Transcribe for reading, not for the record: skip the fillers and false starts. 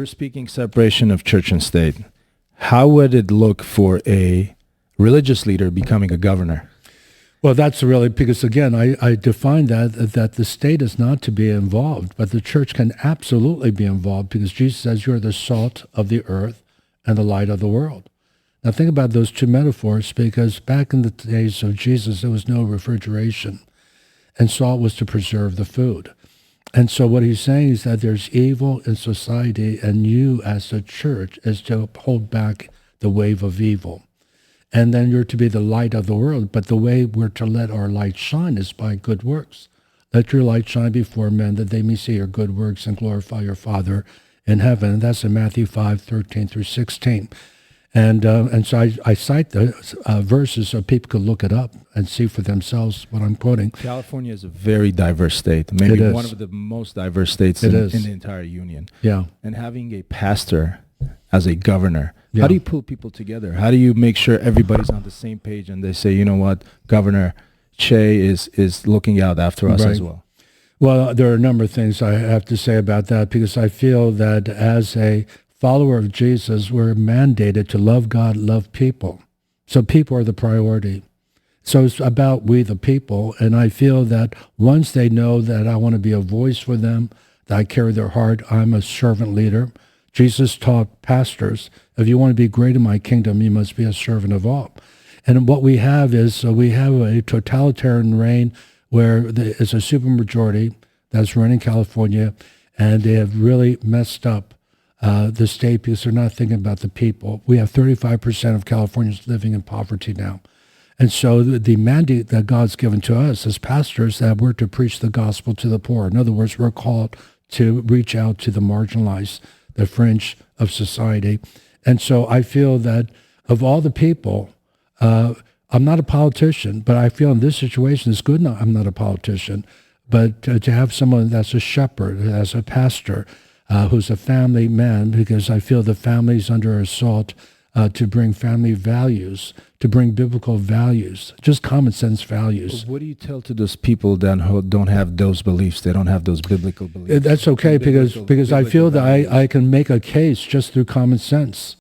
We're speaking separation of church and state. How would it look for a religious leader becoming a governor? Well, that's really because, again, I define that the state is not to be involved, but the church can absolutely be involved because Jesus says you're the salt of the earth and the light of the world. Now, think about those two metaphors because back in the days of Jesus, there was no refrigeration, and salt was to preserve the food. And so what he's saying is that there's evil in society, and you as a church is to hold back the wave of evil. And then you're to be the light of the world. But the way we're to let our light shine is by good works. Let your light shine before men that they may see your good works and glorify your Father in heaven. And that's in Matthew 5:13-16. And so I cite the verses so people could look it up and see for themselves what I'm quoting. California is a very diverse state, maybe one of the most diverse states in the entire union. Yeah. And having a pastor as a governor, Yeah. how do you pull people together? How do you make sure everybody's on the same page and they say, you know what, Governor Ché is looking out after us as well? Well, there are a number of things I have to say about that because I feel that as a follower of Jesus, we're mandated to love God, love people. So people are the priority. So it's about we the people. And I feel that once they know that I want to be a voice for them, that I carry their heart, I'm a servant leader. Jesus taught pastors, if you want to be great in my kingdom, you must be a servant of all. And what we have is we have a totalitarian reign where it's a supermajority that's running California, and they have really messed up the state because they're not thinking about the people. We have 35% of Californians living in poverty now. And so the mandate that God's given to us as pastors that we're to preach the gospel to the poor. In other words, we're called to reach out to the marginalized, the fringe of society. And so I feel that of all the people, I'm not a politician, but I feel in this situation it's good I'm not a politician. But to have someone that's a shepherd, as a pastor, who's a family man, because I feel the family's under assault to bring family values, to bring biblical values, just common sense values. What do you tell to those people that don't have those beliefs? They don't have those biblical beliefs. That's okay because I feel that I can make a case just through common sense.